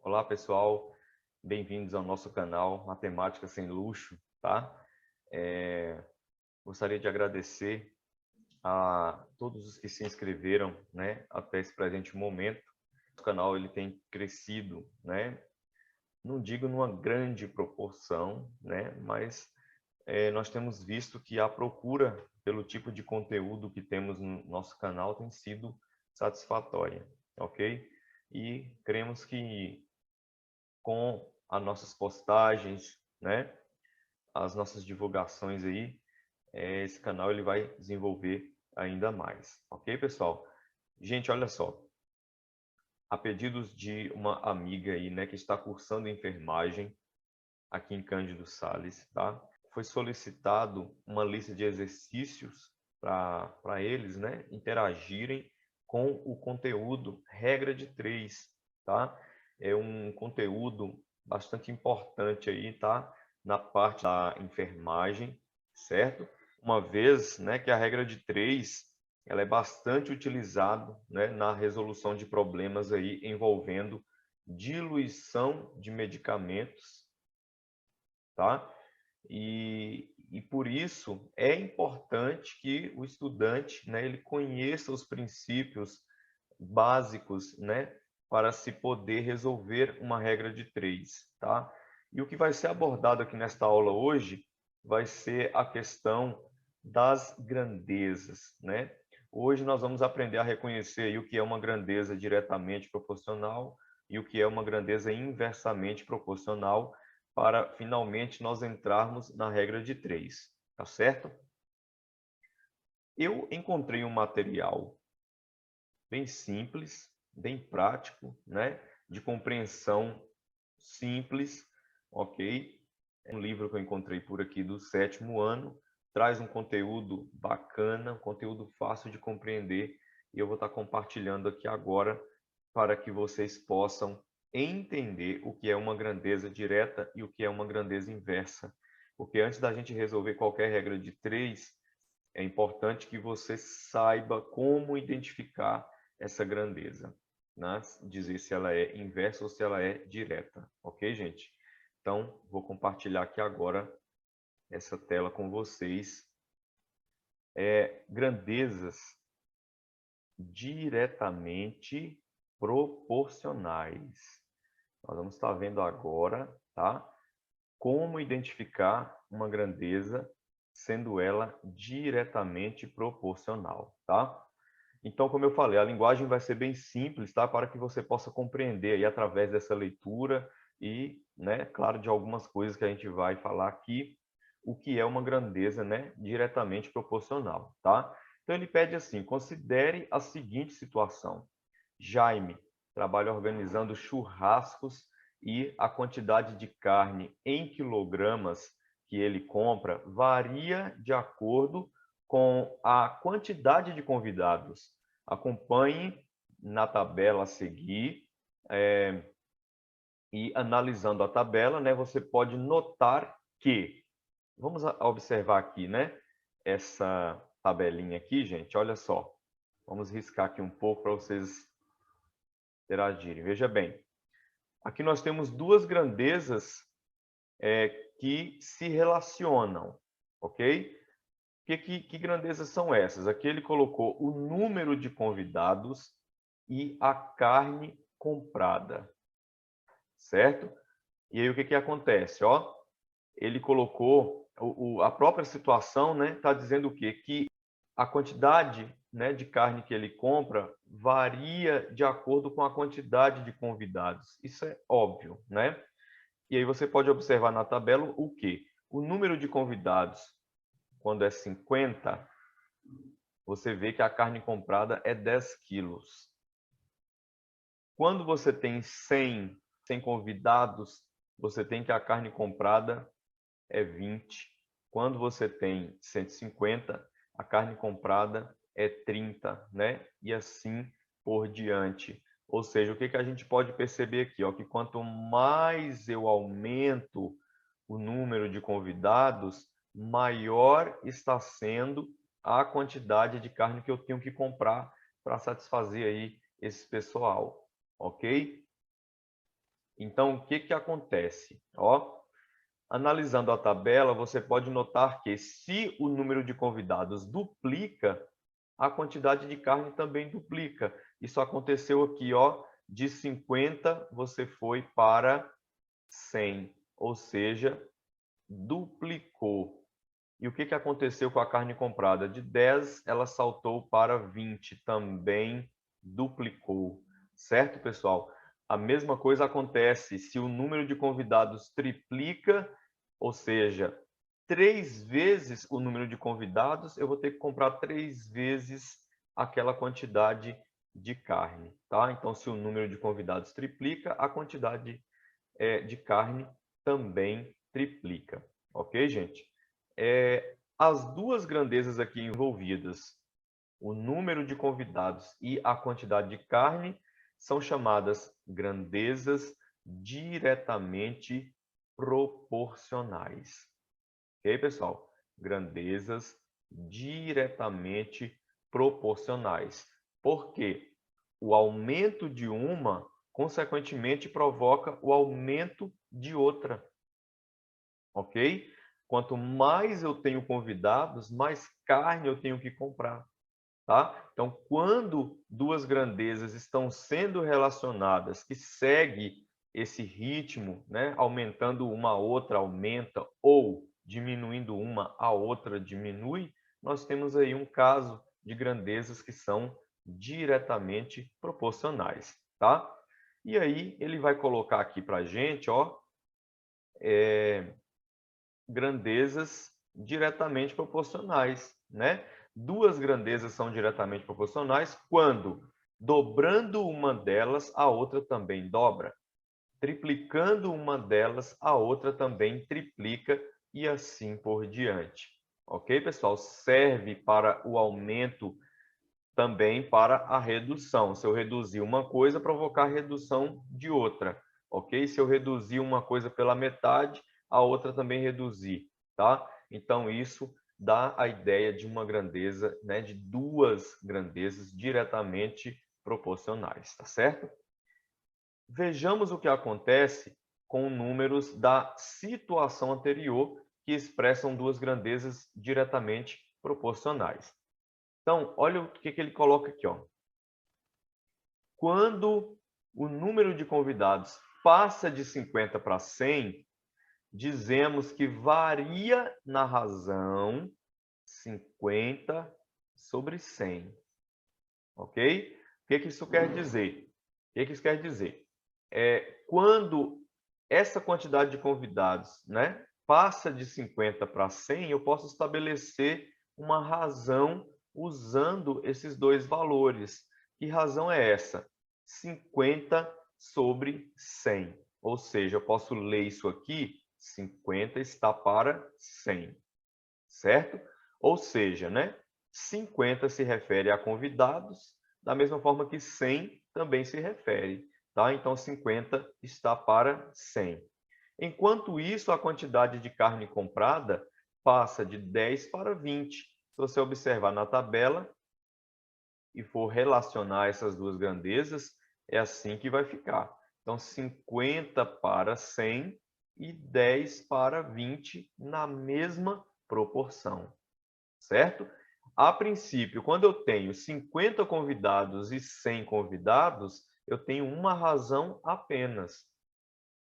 Olá, pessoal. Bem-vindos ao nosso canal Matemática Sem Luxo, tá? Gostaria de agradecer a todos os que se inscreveram, né, até esse presente momento. O canal ele tem crescido, né? Não digo numa grande proporção, né, mas nós temos visto que a procura pelo tipo de conteúdo que temos no nosso canal tem sido satisfatória, ok? E cremos que com as nossas postagens, né, as nossas divulgações aí, esse canal ele vai desenvolver ainda mais, ok, pessoal? Gente, olha só, a pedidos de uma amiga aí, né, que está cursando enfermagem aqui em Cândido Sales, tá? Foi solicitado uma lista de exercícios para eles, né, interagirem com o conteúdo regra de 3, tá? É um conteúdo bastante importante aí, tá? Na parte da enfermagem, certo? Uma vez, né, que a regra de 3, ela é bastante utilizada, né, na resolução de problemas aí envolvendo diluição de medicamentos, tá? E por isso é importante que o estudante, né, ele conheça os princípios básicos, né, para se poder resolver uma regra de 3, tá? E o que vai ser abordado aqui nesta aula hoje vai ser a questão das grandezas, né? Hoje nós vamos aprender a reconhecer aí o que é uma grandeza diretamente proporcional e o que é uma grandeza inversamente proporcional, para finalmente nós entrarmos na regra de 3, tá certo? Eu encontrei um material bem simples, bem prático, né? De compreensão simples, ok? É um livro que eu encontrei por aqui do 7º ano, traz um conteúdo bacana, um conteúdo fácil de compreender, e eu vou estar compartilhando aqui agora para que vocês possam entender o que é uma grandeza direta e o que é uma grandeza inversa. Porque antes da gente resolver qualquer regra de 3, é importante que você saiba como identificar essa grandeza, né? Dizer se ela é inversa ou se ela é direta, ok, gente? Então, vou compartilhar aqui agora essa tela com vocês. Grandezas diretamente proporcionais. Nós vamos estar vendo agora, tá? Como identificar uma grandeza sendo ela diretamente proporcional, tá? Então, como eu falei, a linguagem vai ser bem simples, tá? Para que você possa compreender aí através dessa leitura e, né, claro, de algumas coisas que a gente vai falar aqui, o que é uma grandeza, né, diretamente proporcional, tá? Então ele pede assim: considere a seguinte situação. Jaime trabalha organizando churrascos e a quantidade de carne em quilogramas que ele compra varia de acordo com a quantidade de convidados. Acompanhe na tabela a seguir, e analisando a tabela, né, você pode notar que, vamos observar aqui, né, essa tabelinha aqui, gente, olha só. Vamos riscar aqui um pouco para vocês interagirem. Veja bem, aqui nós temos duas grandezas que se relacionam, ok? Que grandezas são essas? Aqui ele colocou o número de convidados e a carne comprada, certo? E aí o que acontece? Ó, ele colocou a própria situação, né? Está dizendo o quê? Que a quantidade, né, de carne que ele compra varia de acordo com a quantidade de convidados. Isso é óbvio, né? E aí você pode observar na tabela o quê? O número de convidados, quando é 50, você vê que a carne comprada é 10 quilos. Quando você tem 100 convidados, você tem que a carne comprada é 20. Quando você tem 150, a carne comprada é 30, né? E assim por diante. Ou seja, o que a gente pode perceber aqui? Ó, que quanto mais eu aumento o número de convidados, maior está sendo a quantidade de carne que eu tenho que comprar para satisfazer aí esse pessoal, ok? Então, o que acontece? Ó, analisando a tabela, você pode notar que se o número de convidados duplica, a quantidade de carne também duplica. Isso aconteceu aqui, ó, de 50 você foi para 100, ou seja, duplicou. E o que aconteceu com a carne comprada? De 10, ela saltou para 20, também duplicou. Certo, pessoal? A mesma coisa acontece se o número de convidados triplica, ou seja, 3 vezes o número de convidados, eu vou ter que comprar 3 vezes aquela quantidade de carne, tá? Então, se o número de convidados triplica, a quantidade de carne também triplica. Ok, gente? As duas grandezas aqui envolvidas, o número de convidados e a quantidade de carne, são chamadas grandezas diretamente proporcionais. Ok, pessoal? Grandezas diretamente proporcionais. Por quê? O aumento de uma, consequentemente, provoca o aumento de outra. Ok? Quanto mais eu tenho convidados, mais carne eu tenho que comprar. Tá? Então, quando duas grandezas estão sendo relacionadas, que segue esse ritmo, né? Aumentando uma, a outra aumenta, ou diminuindo uma, a outra diminui, nós temos aí um caso de grandezas que são diretamente proporcionais. Tá? E aí, ele vai colocar aqui para a gente, ó, grandezas diretamente proporcionais, né? Duas grandezas são diretamente proporcionais quando, dobrando uma delas, a outra também dobra. Triplicando uma delas, a outra também triplica e assim por diante. Ok, pessoal? Serve para o aumento, também para a redução. Se eu reduzir uma coisa, provocar redução de outra. Ok? Se eu reduzir uma coisa pela metade, a outra também reduzir. Tá? Então, isso dá a ideia de uma grandeza, né, de duas grandezas diretamente proporcionais. Tá certo? Vejamos o que acontece com números da situação anterior que expressam duas grandezas diretamente proporcionais. Então, olha o que ele coloca aqui, ó. Quando o número de convidados passa de 50 para 100, dizemos que varia na razão 50 sobre 100. Ok? O que isso quer dizer? O que isso quer dizer? Quando essa quantidade de convidados, né, passa de 50 para 100, eu posso estabelecer uma razão usando esses dois valores. Que razão é essa? 50 sobre 100. Ou seja, eu posso ler isso aqui, 50 está para 100. Certo? Ou seja, né, 50 se refere a convidados, da mesma forma que 100 também se refere. Tá? Então, 50 está para 100. Enquanto isso, a quantidade de carne comprada passa de 10 para 20. Se você observar na tabela e for relacionar essas duas grandezas, é assim que vai ficar. Então, 50 para 100 e 10 para 20 na mesma proporção. Certo? A princípio, quando eu tenho 50 convidados e 100 convidados, eu tenho uma razão apenas,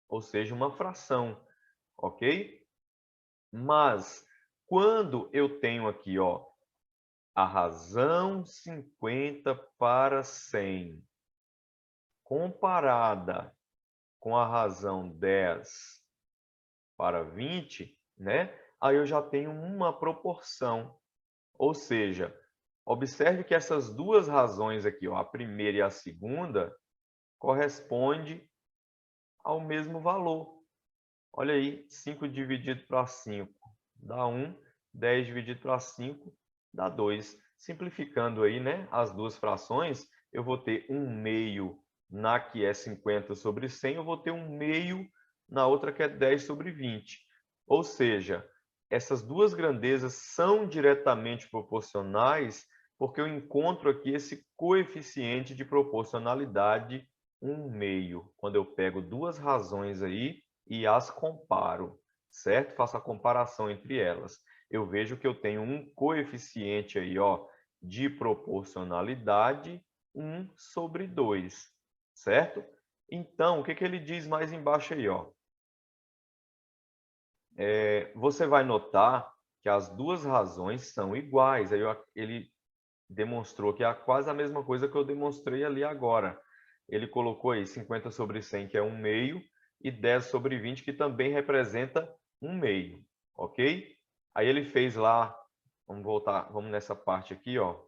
ou seja, uma fração, ok? Mas, quando eu tenho aqui, ó, a razão 50 para 100, comparada com a razão 10 para 20, né? Aí eu já tenho uma proporção. Ou seja, observe que essas duas razões aqui, ó, a primeira e a segunda, corresponde ao mesmo valor. Olha aí, 5 dividido para 5 dá 1, 10 dividido para 5 dá 2. Simplificando aí, né, as duas frações, eu vou ter 1/2 na que é 50 sobre 100, eu vou ter 1/2 na outra que é 10 sobre 20. Ou seja, essas duas grandezas são diretamente proporcionais porque eu encontro aqui esse coeficiente de proporcionalidade 1/2 quando eu pego duas razões aí e as comparo, certo? Faço a comparação entre elas. Eu vejo que eu tenho um coeficiente aí, ó, de proporcionalidade 1/2, certo? Então, o que ele diz mais embaixo aí, ó? Você vai notar que as duas razões são iguais. Aí ele demonstrou que é quase a mesma coisa que eu demonstrei ali agora. Ele colocou aí 50/100, que é 1/2, e 10/20, que também representa 1/2, ok? Aí ele fez lá, vamos voltar, vamos nessa parte aqui, ó,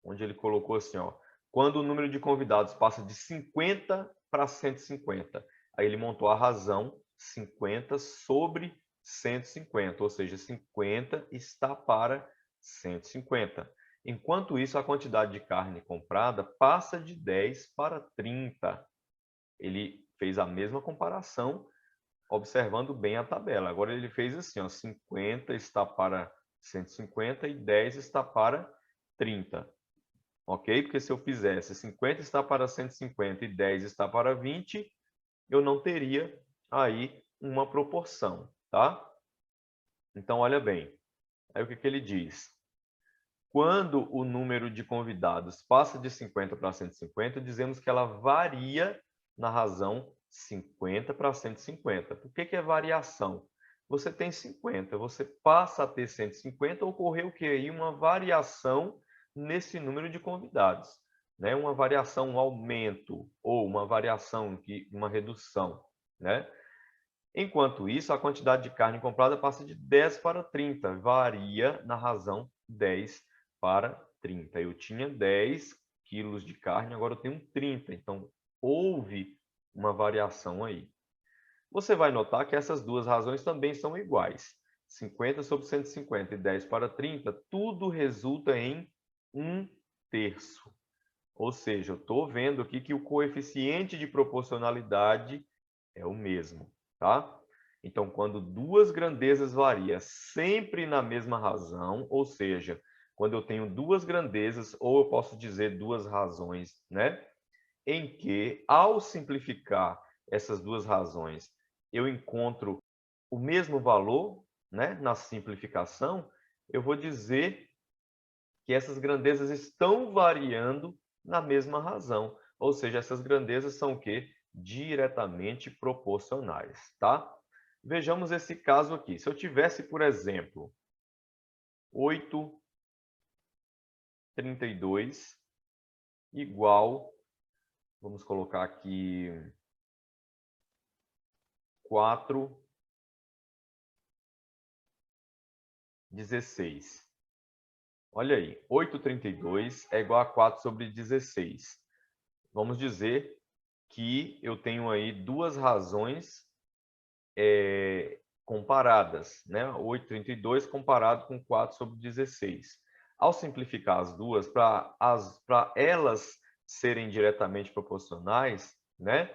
onde ele colocou assim, ó, quando o número de convidados passa de 50 para 150. Aí ele montou a razão 50/150, ou seja, 50 está para 150. Enquanto isso, a quantidade de carne comprada passa de 10 para 30. Ele fez a mesma comparação, observando bem a tabela. Agora ele fez assim, ó, 50 está para 150 e 10 está para 30. Ok? Porque se eu fizesse 50 está para 150 e 10 está para 20, eu não teria aí uma proporção, tá? Então, olha bem. Aí o que ele diz? Quando o número de convidados passa de 50 para 150, dizemos que ela varia na razão 50 para 150. Por que é variação? Você tem 50, você passa a ter 150, ocorreu que aí uma variação nesse número de convidados, né? Uma variação, um aumento ou uma variação, uma redução, né? Enquanto isso, a quantidade de carne comprada passa de 10 para 30, varia na razão 10 para 30. Eu tinha 10 quilos de carne, agora eu tenho 30, então houve uma variação aí. Você vai notar que essas duas razões também são iguais. 50/150 e 10 para 30, tudo resulta em 1/3. Ou seja, eu estou vendo aqui que o coeficiente de proporcionalidade é o mesmo, tá? Então, quando duas grandezas variam sempre na mesma razão, ou seja, quando eu tenho duas grandezas, ou eu posso dizer duas razões, né? Em que, ao simplificar essas duas razões, eu encontro o mesmo valor, né? Na simplificação, eu vou dizer que essas grandezas estão variando na mesma razão. Ou seja, essas grandezas são o quê? Diretamente proporcionais, tá? Vejamos esse caso aqui. Se eu tivesse, por exemplo, 8/32 igual, vamos colocar aqui 4/16. Olha aí, 8/32 é igual a 4/16. Vamos dizer que eu tenho aí duas razões comparadas, né? 8/32 comparado com 4/16. Ao simplificar as duas, para elas serem diretamente proporcionais, né?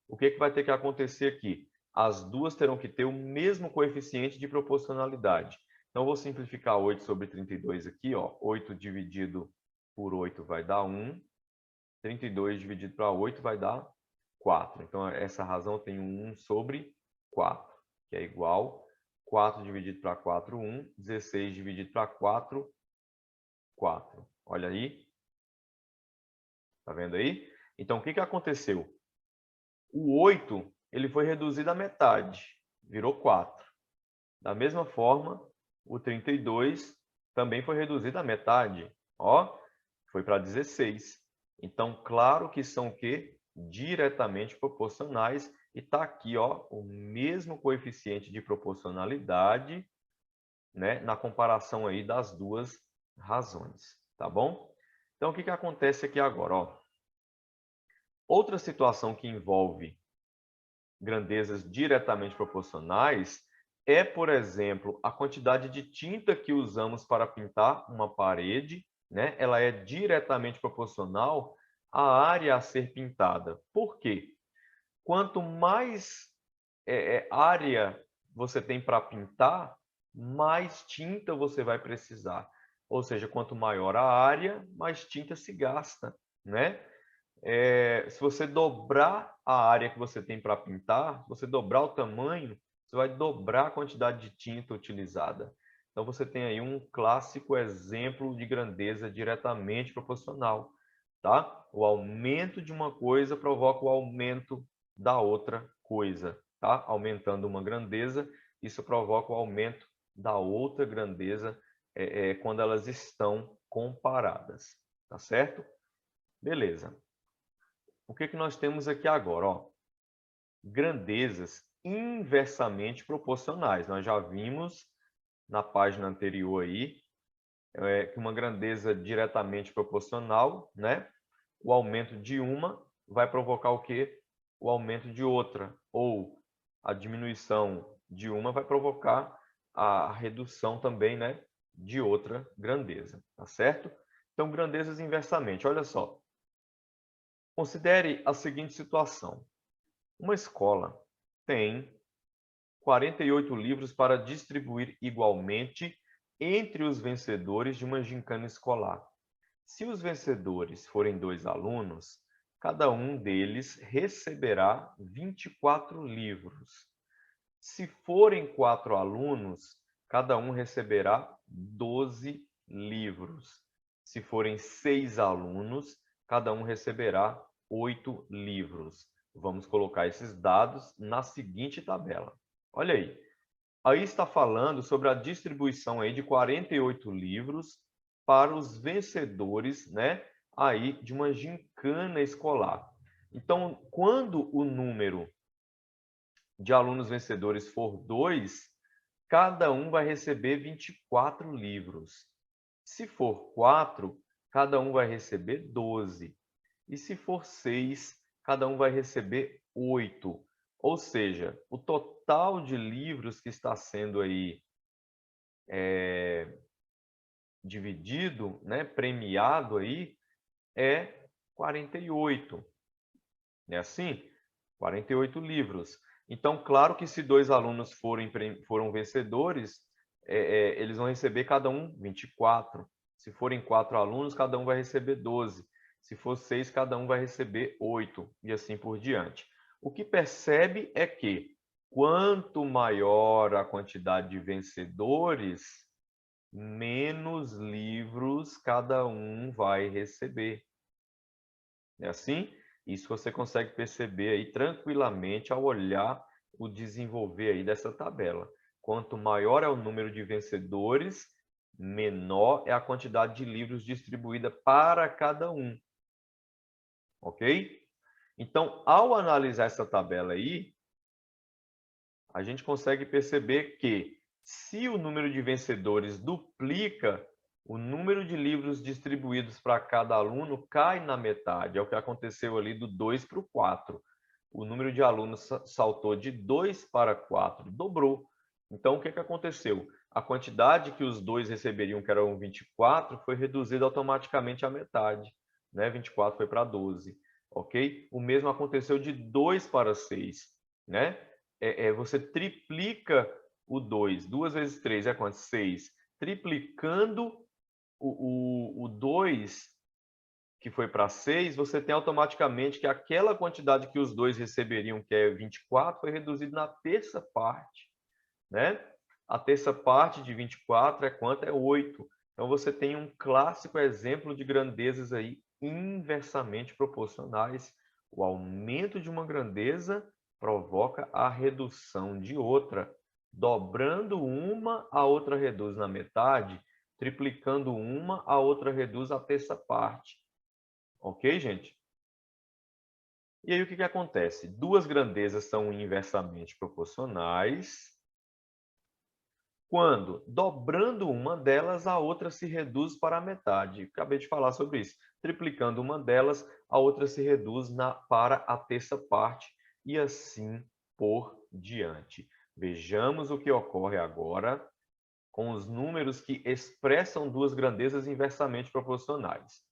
O que vai ter que acontecer aqui? As duas terão que ter o mesmo coeficiente de proporcionalidade. Então, eu vou simplificar 8/32 aqui, ó. 8 dividido por 8 vai dar 1. 32 dividido para 8 vai dar 4. Então, essa razão tem 1/4, que é igual 4 dividido para 4, 1. 16 dividido para 4, 4. Olha aí. Tá vendo aí? Então, o que aconteceu? O 8 ele foi reduzido à metade, virou 4. Da mesma forma, o 32 também foi reduzido à metade, ó, foi para 16. Então, claro que são o quê? Diretamente proporcionais, e está aqui, ó, o mesmo coeficiente de proporcionalidade, né, na comparação aí das duas razões, tá bom? Então, o que acontece aqui agora, ó? Outra situação que envolve grandezas diretamente proporcionais é, por exemplo, a quantidade de tinta que usamos para pintar uma parede, né? Ela é diretamente proporcional à área a ser pintada. Por quê? Quanto mais área você tem para pintar, mais tinta você vai precisar. Ou seja, quanto maior a área, mais tinta se gasta, né? se você dobrar a área que você tem para pintar, se você dobrar o tamanho, você vai dobrar a quantidade de tinta utilizada. Então, você tem aí um clássico exemplo de grandeza diretamente proporcional, tá? O aumento de uma coisa provoca o aumento da outra coisa, tá? Aumentando uma grandeza, isso provoca o aumento da outra grandeza quando elas estão comparadas, tá certo? Beleza. O que nós temos aqui agora? Ó, grandezas inversamente proporcionais. Nós já vimos na página anterior aí que uma grandeza diretamente proporcional, né? O aumento de uma vai provocar o quê? O aumento de outra. Ou a diminuição de uma vai provocar a redução também, né? De outra grandeza, tá certo? Então, grandezas inversamente. Olha só. Considere a seguinte situação. Uma escola tem 48 livros para distribuir igualmente entre os vencedores de uma gincana escolar. Se os vencedores forem 2 alunos, cada um deles receberá 24 livros. Se forem 4 alunos, cada um receberá 12 livros. Se forem 6 alunos, cada um receberá 8 livros. Vamos colocar esses dados na seguinte tabela. Olha aí. Aí está falando sobre a distribuição aí de 48 livros para os vencedores, né, aí de uma gincana escolar. Então, quando o número de alunos vencedores for 2, cada um vai receber 24 livros. Se for 4, cada um vai receber 12. E se for 6, cada um vai receber 8. Ou seja, o total de livros que está sendo aí dividido, né, premiado aí, é 48. É assim? 48 livros. Então, claro que se 2 alunos foram vencedores, eles vão receber cada um 24. Se forem 4 alunos, cada um vai receber 12. Se for 6, cada um vai receber 8, e assim por diante. O que percebe é que, quanto maior a quantidade de vencedores, menos livros cada um vai receber. É assim? Isso você consegue perceber aí tranquilamente ao olhar o desenvolver aí dessa tabela. Quanto maior é o número de vencedores, menor é a quantidade de livros distribuída para cada um. Ok? Então, ao analisar essa tabela aí, a gente consegue perceber que se o número de vencedores duplica, o número de livros distribuídos para cada aluno cai na metade. É o que aconteceu ali do 2 para o 4. O número de alunos saltou de 2 para 4, dobrou. Então, o que aconteceu? A quantidade que os dois receberiam, que eram 24, foi reduzida automaticamente à metade. Né? 24 foi para 12. Ok? O mesmo aconteceu de 2 para 6. Né? Você triplica o 2. 2 vezes 3 é quanto? 6. Triplicando o 2, que foi para 6, você tem automaticamente que aquela quantidade que os dois receberiam, que é 24, foi reduzida na terça parte. Né? A terça parte de 24 é quanto? É 8. Então, você tem um clássico exemplo de grandezas aí inversamente proporcionais. O aumento de uma grandeza provoca a redução de outra. Dobrando uma, a outra reduz na metade. Triplicando uma, a outra reduz a terça parte. Ok, gente? E aí, o que acontece? Duas grandezas são inversamente proporcionais. Quando, dobrando uma delas, a outra se reduz para a metade. Acabei de falar sobre isso. Triplicando uma delas, a outra se reduz para a terça parte e assim por diante. Vejamos o que ocorre agora com os números que expressam duas grandezas inversamente proporcionais.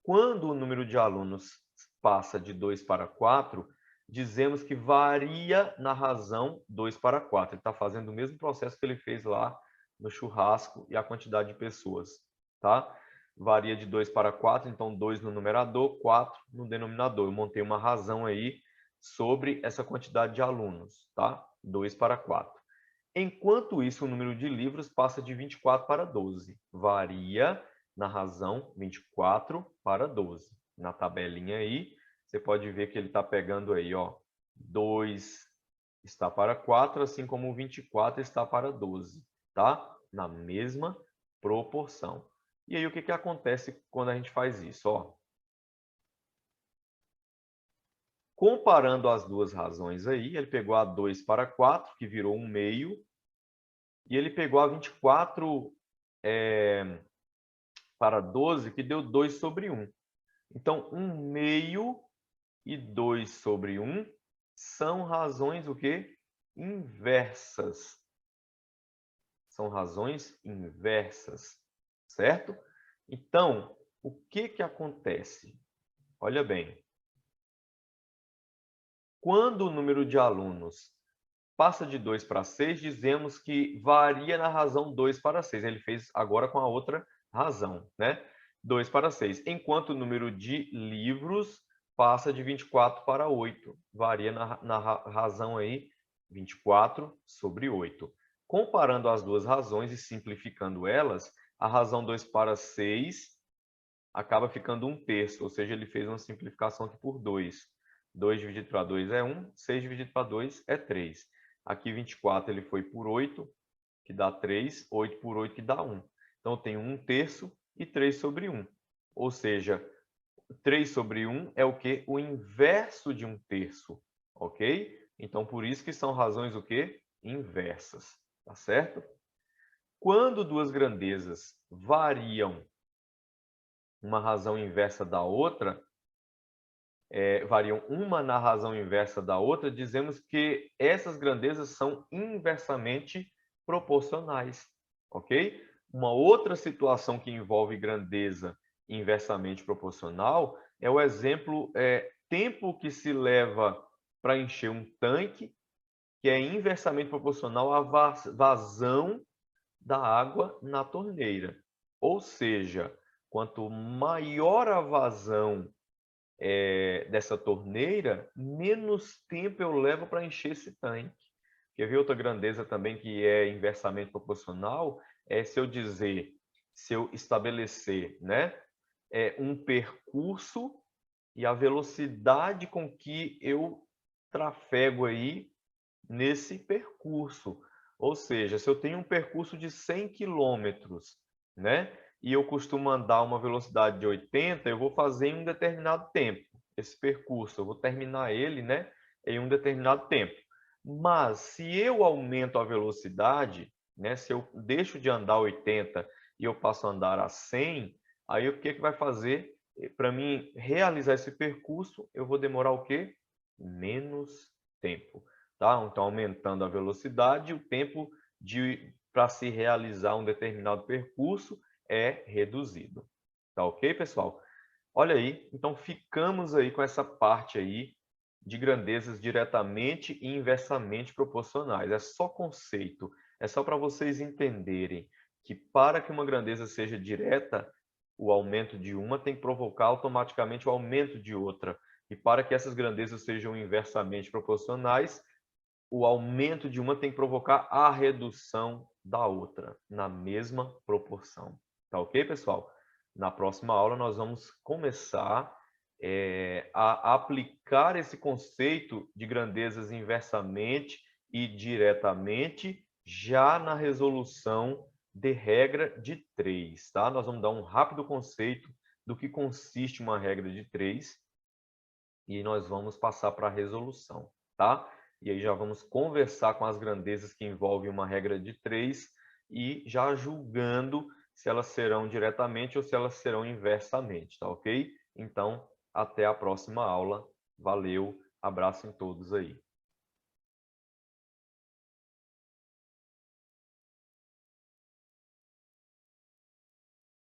Quando o número de alunos passa de 2 para 4, dizemos que varia na razão 2 para 4. Ele está fazendo o mesmo processo que ele fez lá no churrasco e a quantidade de pessoas. Tá? varia de 2 para 4, então 2 no numerador, 4 no denominador. Eu montei uma razão aí sobre essa quantidade de alunos, tá? 2 para 4. Enquanto isso, o número de livros passa de 24 para 12. Varia na razão 24 para 12. Na tabelinha aí, você pode ver que ele está pegando aí, ó, 2 está para 4, assim como o 24 está para 12, tá? Na mesma proporção. E aí, o que acontece quando a gente faz isso? Ó, comparando as duas razões aí, ele pegou a 2 para 4, que virou 1 meio, e ele pegou a 24 para 12, que deu 2 sobre 1. Então, 1 meio e 2 sobre 1 são razões o quê? Inversas. São razões inversas, certo? Então, o que acontece? Olha bem. Quando o número de alunos passa de 2 para 6, dizemos que varia na razão 2 para 6. Ele fez agora com a outra razão, né? 2 para 6. Enquanto o número de livros passa de 24 para 8. Varia na razão aí 24 sobre 8. Comparando as duas razões e simplificando elas, a razão 2 para 6 acaba ficando 1/3, ou seja, ele fez uma simplificação aqui por 2. 2 dividido para 2 é 1, 6 dividido para 2 é 3. Aqui 24 ele foi por 8, que dá 3, 8 por 8 que dá 1. Então eu tenho 1/3 e 3 sobre 1. Ou seja, 3 sobre 1 é o quê? O inverso de 1/3, ok? Então por isso que são razões o quê? Inversas, tá certo? Quando duas grandezas variam uma razão inversa da outra, variam uma na razão inversa da outra, dizemos que essas grandezas são inversamente proporcionais, ok? Uma outra situação que envolve grandeza inversamente proporcional é o exemplo tempo que se leva para encher um tanque, que é inversamente proporcional à vazão da água na torneira. Ou seja, quanto maior a vazão dessa torneira, menos tempo eu levo para encher esse tanque. Quer ver outra grandeza também que é inversamente proporcional? Se eu estabelecer, né, um percurso e a velocidade com que eu trafego aí nesse percurso. Ou seja, se eu tenho um percurso de 100 quilômetros, né, e eu costumo andar uma velocidade de 80, eu vou fazer em um determinado tempo esse percurso. Eu vou terminar ele, né, em um determinado tempo. Mas se eu aumento a velocidade, né, se eu deixo de andar 80 e eu passo a andar a 100, aí o que vai fazer? Para mim realizar esse percurso, eu vou demorar o quê? Menos tempo. Tá? Então, aumentando a velocidade, o tempo para se realizar um determinado percurso é reduzido. Tá ok, pessoal? Olha aí, então ficamos aí com essa parte aí de grandezas diretamente e inversamente proporcionais. É só conceito, é só para vocês entenderem que para que uma grandeza seja direta, o aumento de uma tem que provocar automaticamente o aumento de outra. E para que essas grandezas sejam inversamente proporcionais, o aumento de uma tem que provocar a redução da outra, na mesma proporção. Tá ok, pessoal? Na próxima aula, nós vamos começar a aplicar esse conceito de grandezas inversamente e diretamente já na resolução de regra de 3. Tá? Nós vamos dar um rápido conceito do que consiste uma regra de 3 e nós vamos passar para a resolução. Tá? E aí já vamos conversar com as grandezas que envolvem uma regra de 3 e já julgando se elas serão diretamente ou se elas serão inversamente, tá ok? Então, até a próxima aula. Valeu, abraço em todos aí.